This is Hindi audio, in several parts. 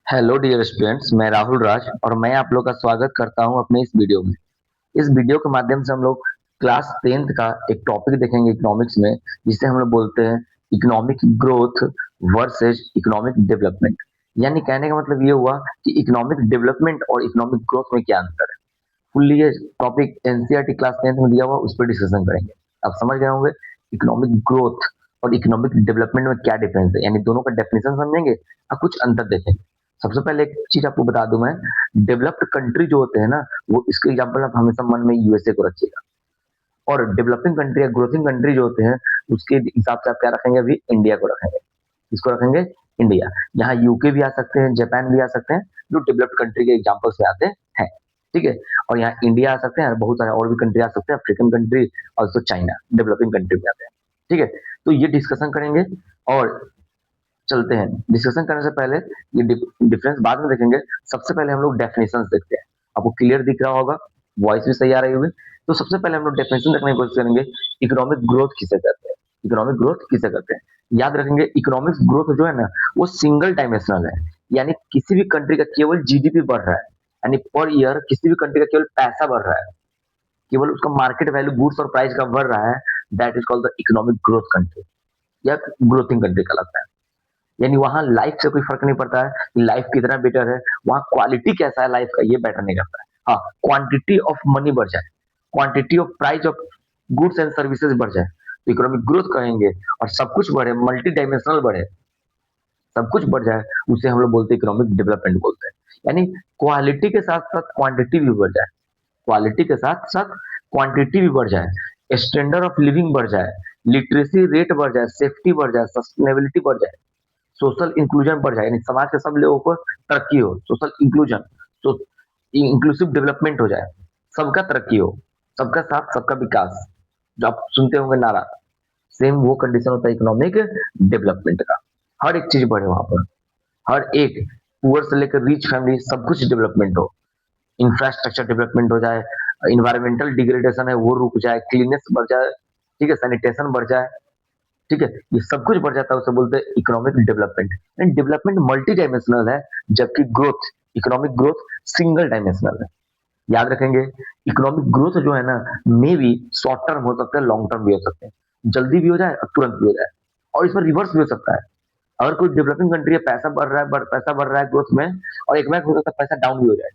हेलो डियर स्टूडेंट्स, मैं राहुल राज और मैं आप लोग का स्वागत करता हूं अपने इस वीडियो में। इस वीडियो के माध्यम से हम लोग क्लास 10th का एक टॉपिक देखेंगे इकोनॉमिक्स में, जिसे हम लोग बोलते हैं economic growth versus economic development. यानी कहने का मतलब ये हुआ कि इकोनॉमिक डेवलपमेंट और इकोनॉमिक ग्रोथ में क्या अंतर है। फुल्ली ये टॉपिक एनसीईआरटी क्लास 10th में दिया हुआ, उस पर डिस्कशन करेंगे। आप समझ गए होंगे इकोनॉमिक ग्रोथ और इकोनॉमिक डेवलपमेंट में क्या डिफरेंस है, यानी दोनों का डेफिनेशन समझेंगे और कुछ अंतर देखेंगे। सबसे पहले एक चीज आपको बता दूं मैं, डेवलप्ड कंट्री जो होते हैं ना, वो इसके एग्जांपल आप हमेशा मन में यूएसए को रखिएगा। और डेवलपिंग कंट्री या ग्रोथिंग कंट्री जो होते हैं, उसके हिसाब से आप क्या रखेंगे, अभी इंडिया को रखेंगे। इसको रखेंगे इंडिया। यहाँ यूके भी आ सकते हैं, जापान भी आ सकते हैं, जो डेवलप्ड कंट्री के एग्जाम्पल्स में आते हैं। ठीक है। और यहाँ इंडिया आ सकते हैं, बहुत सारे और भी कंट्री आ सकते हैं, अफ्रीकन कंट्री और तो चाइना डेवलपिंग कंट्री में आते हैं। ठीक है। तो ये डिस्कशन करेंगे और चलते हैं। डिस्कशन करने से पहले ये डिफरेंस बाद में देखेंगे। सबसे पहले हम लोग डेफिनेशन देखते हैं। आपको क्लियर दिख रहा होगा, वॉइस भी सही आ रही होगी। तो सबसे पहले हम लोग डेफिनेशन देखने की कोशिश करेंगे, इकोनॉमिक ग्रोथ किसे कहते हैं। इकोनॉमिक ग्रोथ किसे कहते हैं, याद रखेंगे। इकोनॉमिक ग्रोथ जो है ना, वो सिंगल डायमेंशनल है। यानी किसी भी कंट्री का केवल जीडीपी बढ़ रहा है, यानी पर ईयर किसी भी कंट्री का केवल पैसा बढ़ रहा है, केवल उसका मार्केट वैल्यू गुड्स और प्राइस का बढ़ रहा है। That is called the economic growth country या ग्रोथिंग कंट्री कहलाता है। यानी वहां लाइफ से कोई फर्क नहीं पड़ता है कि लाइफ कितना बेटर है, वहां क्वालिटी कैसा है लाइफ का, ये मैटर नहीं करता है। हाँ, क्वांटिटी ऑफ मनी बढ़ जाए, quantity of price of goods and services बढ़ जाए, तो इकोनॉमिक ग्रोथ कहेंगे। और सब कुछ बढ़े, मल्टी डायमेंशनल बढ़े, सब कुछ बढ़ जाए, उसे हम लोग बोलते हैं इकोनॉमिक डेवलपमेंट बोलते हैं। यानी क्वालिटी के साथ साथ क्वांटिटी भी बढ़ जाए, क्वालिटी के साथ साथ क्वांटिटी भी बढ़ जाए, स्टैंडर्ड ऑफ लिविंग बढ़ जाए, लिटरेसी रेट बढ़ जाए, सेफ्टी बढ़ जाए, सस्टेनेबिलिटी बढ़ जाए, सोशल इंक्लूजन बढ़ जाए, यानी समाज के सब लोगों को तरक्की हो, सोशल इंक्लूजन, तो इंक्लूसिव डेवलपमेंट हो जाए, सबका तरक्की हो, सबका साथ सबका विकास, जो आप सुनते होंगे नारा, सेम वो कंडीशन होता है इकोनॉमिक डेवलपमेंट का। हर एक चीज बढ़े वहां पर, हर एक पुअर से लेकर रिच फैमिली सब कुछ डेवलपमेंट हो, इंफ्रास्ट्रक्चर डेवलपमेंट हो जाए, इन्वायरमेंटल डिग्रेडेशन है वो रुक जाए, क्लीननेस बढ़ जाए, ठीक है, सैनिटेशन बढ़ जाए। ठीक है, ये सब कुछ बढ़ जाता है, उसे बोलते हैं economic development. And development multi dimensional है, जबकि growth, economic growth single dimensional है। याद रखेंगे, इकोनॉमिक ग्रोथ जो है ना, मे भी शॉर्ट टर्म हो सकता है, लॉन्ग टर्म भी हो सकते हैं, जल्दी भी हो जाए और तुरंत भी हो जाए, और इसमें रिवर्स भी हो सकता है। अगर कोई डेवलपिंग कंट्री है, पैसा बढ़ रहा है, पैसा बढ़ रहा है ग्रोथ में, और एक बार हो सकता है पैसा डाउन भी हो जाए।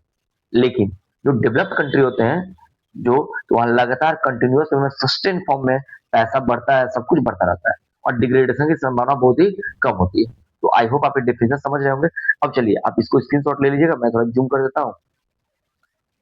लेकिन जो डेवलप्ड कंट्री होते हैं, जो तो वहाँ लगातार कंटिन्यूअस में सस्टेन फॉर्म में पैसा बढ़ता है, सब कुछ बढ़ता रहता है, और डिग्रेडेशन की संभावना बहुत ही कम होती है। तो आई होप आप डिफिनेशन समझ रहे होंगे। अब चलिए आप इसको स्क्रीनशॉट ले लीजिएगा, मैं थोड़ा जूम कर देता हूँ,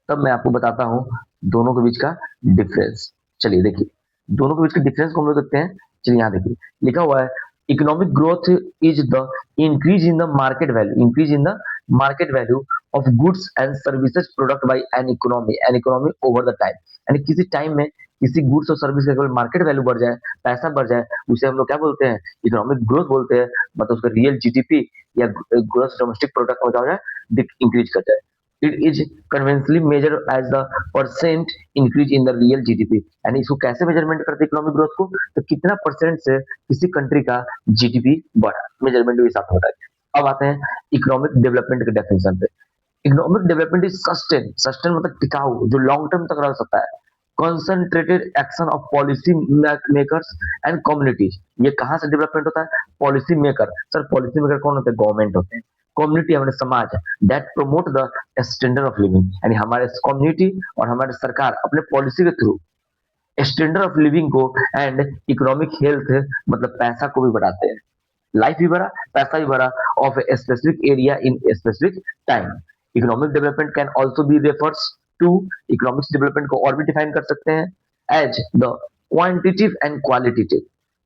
तब मैं आपको बताता हूँ दोनों के बीच का डिफरेंस। चलिए देखिए, दोनों के बीच के डिफरेंस को हम लोग देखते हैं। चलिए यहाँ देखिए, लिखा हुआ है economic growth is the increase in the market value, increase in the market value of goods and services product by an economy over the time. यानी किसी टाइम में किसी गुड्स और सर्विस का केवल मार्केट वैल्यू बढ़ जाए, पैसा बढ़ जाए, उसे हम लोग क्या बोलते हैं, इकोनॉमिक ग्रोथ बोलते हैं। मतलब उसका रियल जीडीपी या ग्रोस डोमेस्टिक प्रोडक्ट हो जाए, इंक्रीज कर जाए। It is conventionally measured as the percent increase in the real GDP। यानी इसको कैसे मेजरमेंट करते हैं इकोनॉमिक ग्रोथ को, तो कितना परसेंट से किसी कंट्री का जीडीपी बढ़ा, मेजरमेंट भी साथ होता है। अब आते हैं इकोनॉमिक डेवलपमेंट के डेफिनेशन पे। Economic development is sustain, sustain मतलब टिकाऊ, जो लॉन्ग टर्म तक रह सकता है। Concentrated action of policy makers and communities. ये कहाँ से डेवलपमेंट होता है, policy maker. Sir policy maker कौन होते हैं, गवर्नमेंट होते हैं। कम्युनिटी हमारे समाज, that promote the standard of living, यानी हमारे कम्युनिटी और हमारे सरकार अपने पॉलिसी के थ्रू स्टैंडर्ड ऑफ लिविंग को एंड इकोनॉमिक हेल्थ मतलब पैसा को भी बढ़ाते हैं। लाइफ भी बढ़ा, पैसा भी बढ़ा, of a specific area in specific time. Economic development can also be refers to, economics development को और भी डिफाइन कर सकते हैं as the quantitative and qualitative,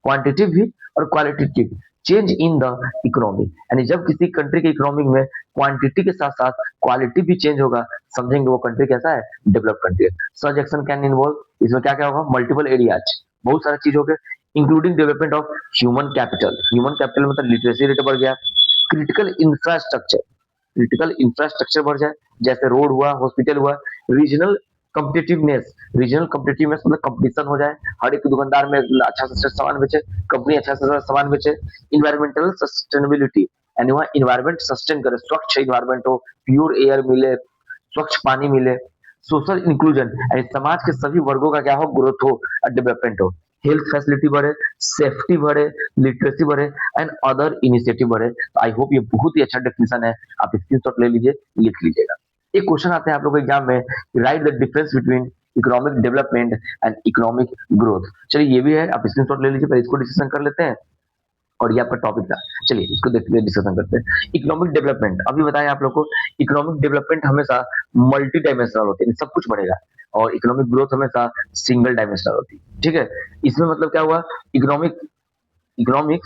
quantitative भी और qualitative change in the economy. यानी जब किसी कंट्री के इकोनॉमिक में क्वांटिटी के साथ साथ क्वालिटी भी चेंज होगा, समझेंगे वो कंट्री कैसा है, डेवलप कंट्री है। सच एक्शन कैन इन्वॉल्व, इसमें क्या क्या होगा, मल्टीपल एरियाज, बहुत सारा चीज हो गया, including development of human capital. Human capital मतलब लिटरेसी रेट बढ़ गया, क्रिटिकल इंफ्रास्ट्रक्चर, क्रिटिकल इंफ्रास्ट्रक्चर बढ़ जाए, जैसे रोड हुआ, हॉस्पिटल हुआ, रीजनल कम्पिटिटिवनेस, रीजनल कम्पिटिटिवनेस मतलब कंपटीशन हो जाए, हर एक दुकानदार में अच्छा से अच्छा सामान बेचे, कंपनी अच्छा से अच्छा सामान बेचे। इन्वायरमेंटल सस्टेनेबिलिटी, यानी वहाँ इन्वायरमेंट सस्टेन करे, स्वच्छ इन्वायरमेंट हो, प्योर एयर मिले, स्वच्छ पानी मिले, सोशल इंक्लूजन यानी समाज के सभी वर्गों का क्या हो, ग्रोथ हो, डेवलपमेंट हो, हेल्थ फैसिलिटी बढ़े, सेफ्टी बढ़े, लिटरेसी बढ़े एंड अदर इनिशिएटिव बढ़े। आई होप ये बहुत ही अच्छा डेफिनेशन है, आप स्क्रीनशॉट ले लीजिए, लिख लीजिएगा। एक क्वेश्चन आते हैं आप लोग एग्जाम में, right the difference between economic development and economic growth. चलिए ये भी है, आप स्क्रीनशॉट ले लीजिए, पहले इसको डिस्कशन कर लेते हैं और ये आपका टॉपिक था। चलिए इसको देखते हैं, डिस्कशन करते हैं। इकोनॉमिक डेवलपमेंट, अभी बताया आप लोग को, इकोनॉमिक डेवलपमेंट हमेशा मल्टी डायमेंशनल होती है, सब कुछ बढ़ेगा, और इकोनॉमिक ग्रोथ हमेशा सिंगल डायमेंशनल होती है। ठीक है, इसमें मतलब क्या हुआ, इकोनॉमिक इकोनॉमिक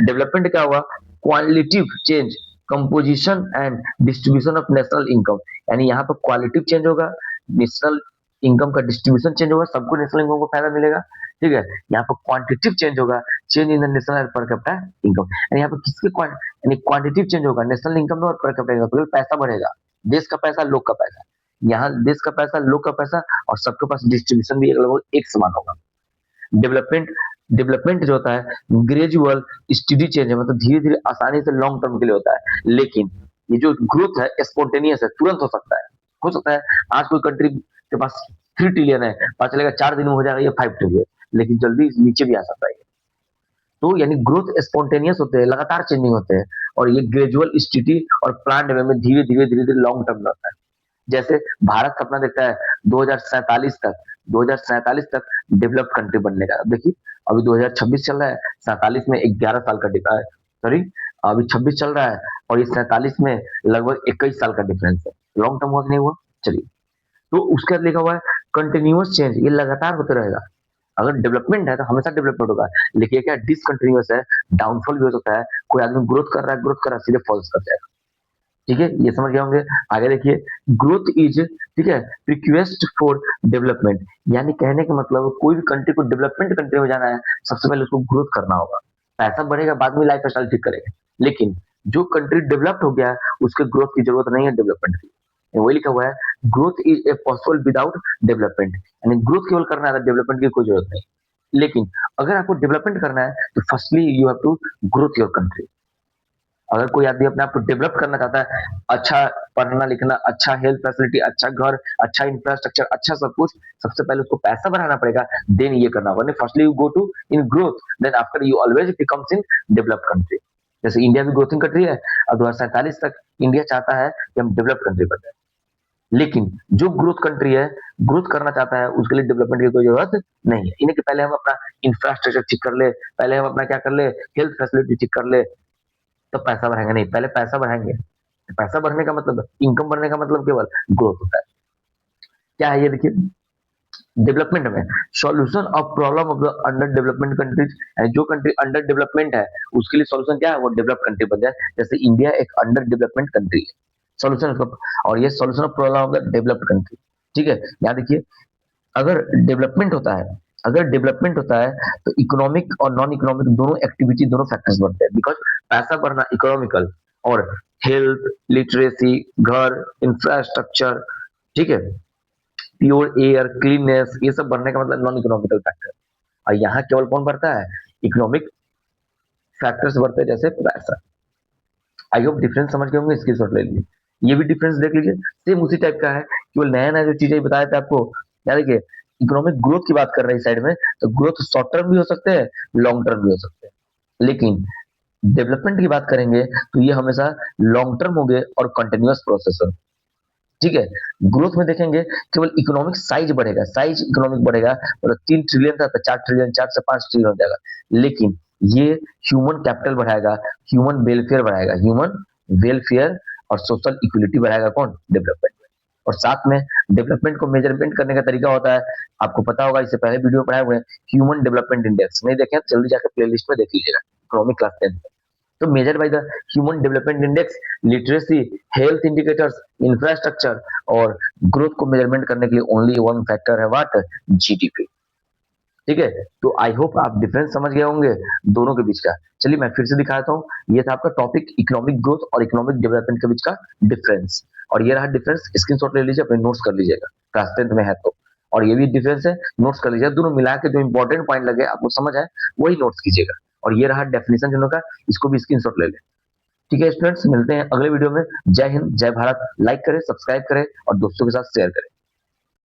डेवलपमेंट क्या हुआ, qualitative change, composition and distribution of national income, यानी यहाँ पर क्वालिटिव चेंज होगा, नेशनल इनकम का डिस्ट्रीब्यूशन चेंज होगा, सबको नेशनल इनकम को फायदा मिलेगा। ठीक है, यहाँ पर क्वांटिटिव चेंज होगा, change in the national per capita income, यानी यहाँ पर किसके यानी क्वांटिटिव चेंज होगा नेशनल इनकम में और पर कैपिटा इनकम, पैसा बढ़ेगा, देश का पैसा, लोग का पैसा, यहाँ देश का पैसा, लोग का पैसा, और सबके पास डिस्ट्रीब्यूशन भी लगभग एक समान होगा। डेवलपमेंट डेवलपमेंट जो होता है ग्रेजुअल स्टडी चेंज है, मतलब धीरे धीरे आसानी से लॉन्ग टर्म के लिए होता है, लेकिन ये जो ग्रोथ है स्पॉन्टेनियस है, तुरंत हो सकता है आज कोई कंट्री के पास 3 ट्रिलियन है, पता चलेगा 4 दिन में हो जाएगा ये 5 ट्रिलियन, लेकिन जल्दी नीचे भी आ सकता है। तो यानी ग्रोथ स्पॉन्टेनियस होते हैं, लगातार चेंजिंग होते हैं, और ये ग्रेजुअल स्टडी और प्लान वे में धीरे धीरे धीरे धीरे लॉन्ग टर्म में होता है। जैसे भारत सपना देखता है 2047 तक डेवलप्ड कंट्री बनने का। देखिए अभी 2026 चल रहा है, 47 में 11 साल का सॉरी अभी 26 चल रहा है, और ये 47 में लगभग 21 साल का डिफरेंस है। लॉन्ग टर्म हुआ कि नहीं हुआ? चलिए, तो उसके बाद लिखा हुआ है कंटिन्यूअस चेंज, ये लगातार होते रहेगा। अगर डेवलपमेंट है तो हमेशा डेवलपमेंट होगा, लेकिन क्या डिसकंटिन्यूअस है, डाउनफॉल भी हो सकता है, कोई आदमी ग्रोथ कर रहा है सीधे फॉल्स कर जाएगा। ठीक है, ये समझ गए होंगे। आगे देखिए, ग्रोथ इज, ठीक है, रिक्वेस्ट फॉर डेवलपमेंट, यानी कहने का मतलब कोई भी कंट्री को डेवलपमेंट कंट्री में जाना है, सबसे पहले उसको ग्रोथ करना होगा। पैसा बढ़ेगा, बाद में लाइफ स्टाइल ठीक करेगा, लेकिन जो कंट्री डेवलप्ड हो गया है उसके ग्रोथ की जरूरत नहीं है डेवलपमेंट की। वही लिखा हुआ है, growth is a possible without development, यानी ग्रोथ केवल करना है, डेवलपमेंट की कोई जरूरत नहीं। लेकिन अगर आपको डेवलपमेंट करना है तो firstly you have to growth your country. अगर कोई आदमी अपने आप को डेवलप करना चाहता है, अच्छा पढ़ना लिखना, अच्छा हेल्थ फैसिलिटी, अच्छा घर, अच्छा इंफ्रास्ट्रक्चर, अच्छा सब कुछ, सबसे पहले उसको पैसा बढ़ाना पड़ेगा, देन ये करना होगा। Firstly you go to in growth, then after you always becomes in develop country. जैसे इंडिया भी ग्रोथिंग कंट्री है, और 2047 तक इंडिया चाहता है कि हम डेवलप कंट्री बन जाए, लेकिन जो ग्रोथ कंट्री है, ग्रोथ करना चाहता है, उसके लिए डेवलपमेंट की कोई जरूरत नहीं है। इन्हें कि पहले हम अपना इंफ्रास्ट्रक्चर ठीक कर ले, पहले हम अपना क्या कर ले, हेल्थ फैसिलिटी ठीक कर ले, तो पैसा बढ़ाएंगे नहीं, पहले पैसा बढ़ाएंगे। पैसा बढ़ने का मतलब, इनकम बढ़ने का मतलब केवल ग्रोथ होता है। क्या है ये देखिए, डेवलपमेंट में solution of problem of the under development countries, जो कंट्री अंडर डेवलपमेंट है उसके लिए सॉल्यूशन क्या है, वो डेवलप कंट्री बन जाए। जैसे इंडिया एक अंडर डेवलपमेंट कंट्री है, सॉल्यूशन, और ये solution of problem of the developed country. ठीक है, यहाँ देखिए, अगर डेवलपमेंट होता है, तो इकोनॉमिक और नॉन इकोनॉमिक दोनों एक्टिविटी, दोनों फैक्टर्स बढ़ते हैं, बिकॉज पैसा बढ़ना इकोनॉमिकल, और हेल्थ, लिटरेसी, घर, इंफ्रास्ट्रक्चर, ठीक है, प्योर एयर, क्लीननेस, ये सब बढ़ने का मतलब नॉन इकोनॉमिकल फैक्टर। और यहाँ केवल कौन बढ़ता है, इकोनॉमिक फैक्टर्स बढ़ते हैं, जैसे पैसा। आई होप डिफरेंस समझ गए होंगे, स्क्रीनशॉट ले लीजिए, ये भी डिफरेंस देख लीजिए, सेम उसी टाइप का है, केवल नया नया जो चीजें बताए थे आपको। क्या देखिए, इकोनॉमिक ग्रोथ की बात कर रहे हैं साइड में, तो ग्रोथ शॉर्ट टर्म भी हो सकते हैं, लॉन्ग टर्म भी हो सकते हैं, लेकिन डेवलपमेंट की बात करेंगे तो ये हमेशा लॉन्ग टर्म होंगे और कंटिन्यूअस प्रोसेस हो। ठीक है, ग्रोथ में देखेंगे केवल इकोनॉमिक साइज बढ़ेगा, साइज इकोनॉमिक बढ़ेगा, मतलब 3 ट्रिलियन था तो 4 ट्रिलियन, 4 से 5 ट्रिलियन हो जाएगा, लेकिन ये ह्यूमन कैपिटल बढ़ाएगा, ह्यूमन वेलफेयर बढ़ाएगा, ह्यूमन वेलफेयर और सोशल इक्वलिटी बढ़ाएगा, कौन, डेवलपमेंट में। और साथ में डेवलपमेंट को मेजरमेंट करने का तरीका होता है, आपको पता होगा, इससे पहले वीडियो पढ़ाए हुए हैं, ह्यूमन डेवलपमेंट इंडेक्स। नहीं देखें तो जल्दी जाकर प्लेलिस्ट में देख लीजिएगा, इकोनॉमिक क्लास 10 में। तो measure by the human development index, literacy, health indicators, infrastructure, और ग्रोथ को मेजरमेंट करने के लिए ओनली वन फैक्टर है, व्हाट, जीडीपी। ठीक है, तो आई होप आप डिफरेंस समझ गए होंगे दोनों के बीच का। चलिए मैं फिर से दिखाता हूँ, ये था आपका टॉपिक इकोनॉमिक ग्रोथ और इकोनॉमिक डेवलपमेंट के बीच का डिफरेंस, और ये रहा डिफरेंस, स्क्रीनशॉट ले लीजिए, अपने नोट्स कर लीजिएगा, क्लास 10 में है तो। और ये भी डिफरेंस है, नोट्स कर लीजिए, दोनों मिला के जो इंपॉर्टेंट पॉइंट लगे आपको समझ आए वही नोट्स कीजिएगा। और ये रहा डेफिनेशन दोनों का, इसको भी स्क्रीनशॉट ले लें। ठीक है स्टूडेंट्स, मिलते हैं अगले वीडियो में। जय हिंद, जय भारत। लाइक करें, सब्सक्राइब करें और दोस्तों के साथ शेयर करें।